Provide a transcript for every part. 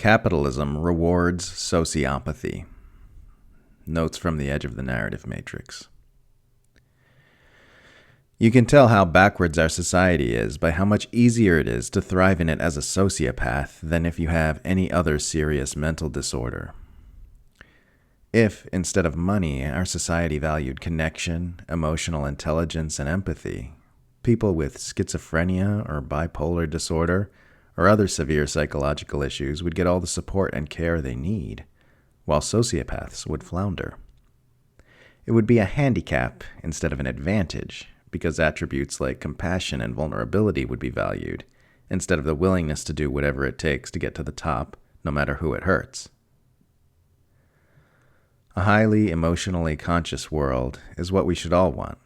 Capitalism rewards sociopathy. Notes from the edge of the narrative matrix. You can tell how backwards our society is by how much easier it is to thrive in it as a sociopath than if you have any other serious mental disorder. If, instead of money, our society valued connection, emotional intelligence, and empathy, people with schizophrenia or bipolar disorder or other severe psychological issues would get all the support and care they need, while sociopaths would flounder. It would be a handicap instead of an advantage, because attributes like compassion and vulnerability would be valued, instead of the willingness to do whatever it takes to get to the top, no matter who it hurts. A highly emotionally conscious world is what we should all want,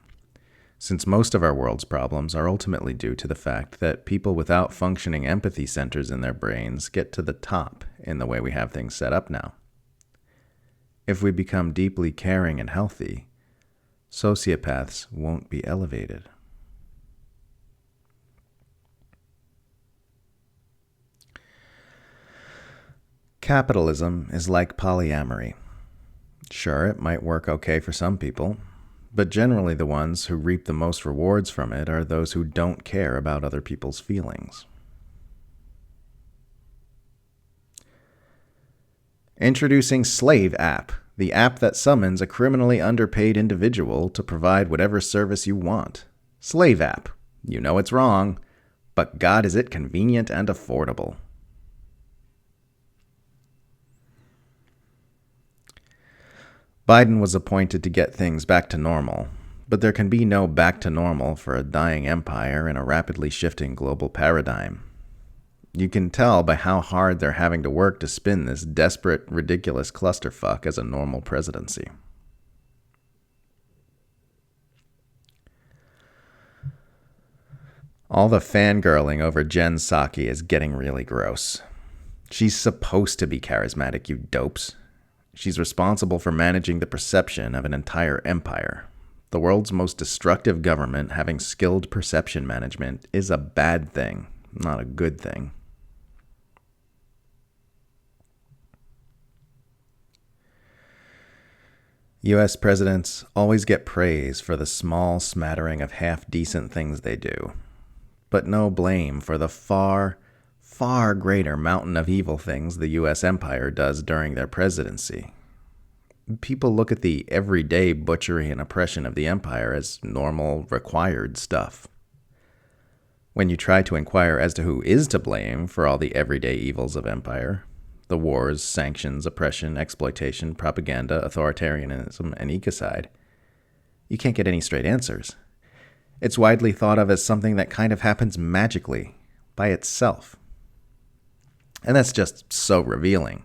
since most of our world's problems are ultimately due to the fact that people without functioning empathy centers in their brains get to the top in the way we have things set up now. If we become deeply caring and healthy, sociopaths won't be elevated. Capitalism is like polyamory. Sure, it might work okay for some people, but generally the ones who reap the most rewards from it are those who don't care about other people's feelings. Introducing Slave App, the app that summons a criminally underpaid individual to provide whatever service you want. Slave App. You know it's wrong, but God, is it convenient and affordable. Biden was appointed to get things back to normal, but there can be no back to normal for a dying empire in a rapidly shifting global paradigm. You can tell by how hard they're having to work to spin this desperate, ridiculous clusterfuck as a normal presidency. All the fangirling over Jensaki is getting really gross. She's supposed to be charismatic, you dopes. She's responsible for managing the perception of an entire empire. The world's most destructive government having skilled perception management is a bad thing, not a good thing. U.S. presidents always get praise for the small smattering of half-decent things they do, but no blame for the far, far greater mountain of evil things the U.S. empire does during their presidency. People look at the everyday butchery and oppression of the empire as normal, required stuff. When you try to inquire as to who is to blame for all the everyday evils of empire, the wars, sanctions, oppression, exploitation, propaganda, authoritarianism, and ecocide, you can't get any straight answers. It's widely thought of as something that kind of happens magically, by itself. And that's just so revealing.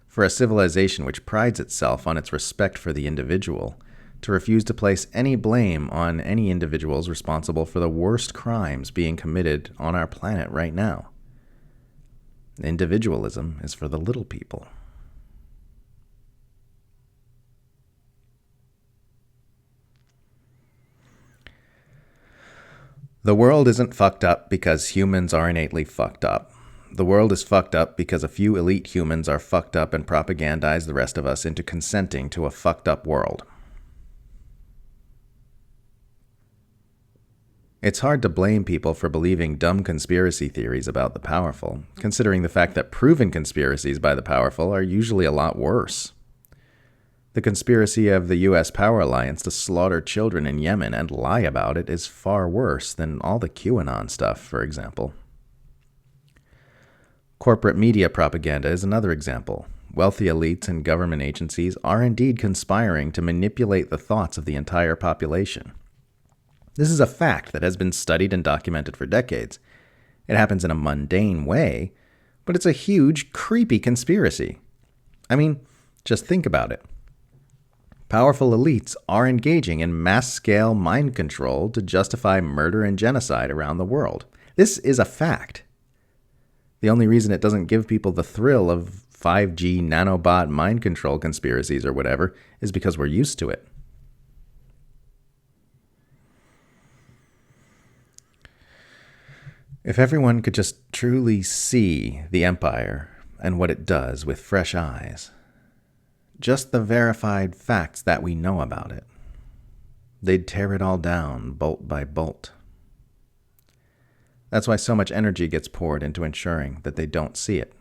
For a civilization which prides itself on its respect for the individual, to refuse to place any blame on any individuals responsible for the worst crimes being committed on our planet right now. Individualism is for the little people. The world isn't fucked up because humans are innately fucked up. The world is fucked up because a few elite humans are fucked up and propagandize the rest of us into consenting to a fucked up world. It's hard to blame people for believing dumb conspiracy theories about the powerful, considering the fact that proven conspiracies by the powerful are usually a lot worse. The conspiracy of the U.S. power alliance to slaughter children in Yemen and lie about it is far worse than all the QAnon stuff, for example. Corporate media propaganda is another example. Wealthy elites and government agencies are indeed conspiring to manipulate the thoughts of the entire population. This is a fact that has been studied and documented for decades. It happens in a mundane way, but it's a huge, creepy conspiracy. I mean, just think about it. Powerful elites are engaging in mass-scale mind control to justify murder and genocide around the world. This is a fact. The only reason it doesn't give people the thrill of 5G nanobot mind control conspiracies or whatever is because we're used to it. If everyone could just truly see the empire and what it does with fresh eyes. Just the verified facts that we know about it. They'd tear it all down, bolt by bolt. That's why so much energy gets poured into ensuring that they don't see it.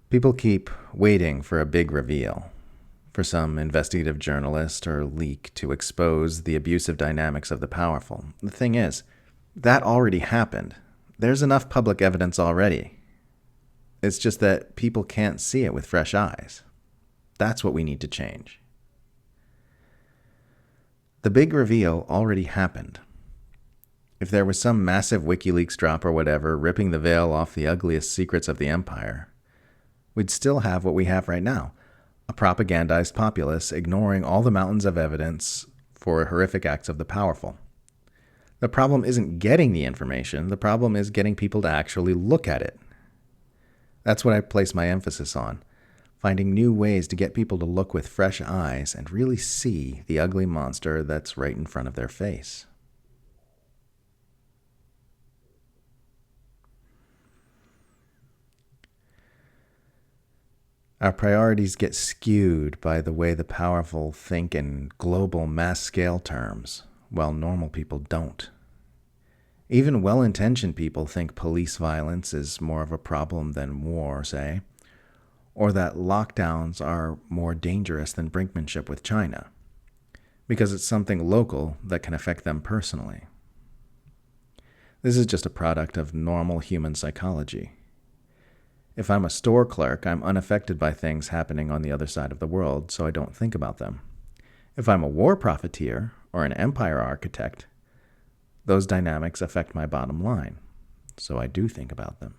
People keep waiting for a big reveal, for some investigative journalist or leak to expose the abusive dynamics of the powerful. The thing is, that already happened. There's enough public evidence already. It's just that people can't see it with fresh eyes. That's what we need to change. The big reveal already happened. If there was some massive WikiLeaks drop or whatever ripping the veil off the ugliest secrets of the empire, we'd still have what we have right now, a propagandized populace ignoring all the mountains of evidence for horrific acts of the powerful. The problem isn't getting the information, the problem is getting people to actually look at it. That's what I place my emphasis on, finding new ways to get people to look with fresh eyes and really see the ugly monster that's right in front of their face. Our priorities get skewed by the way the powerful think in global mass-scale terms, while normal people don't. Even well-intentioned people think police violence is more of a problem than war, say, or that lockdowns are more dangerous than brinkmanship with China, because it's something local that can affect them personally. This is just a product of normal human psychology. If I'm a store clerk, I'm unaffected by things happening on the other side of the world, so I don't think about them. If I'm a war profiteer or an empire architect, those dynamics affect my bottom line, so I do think about them.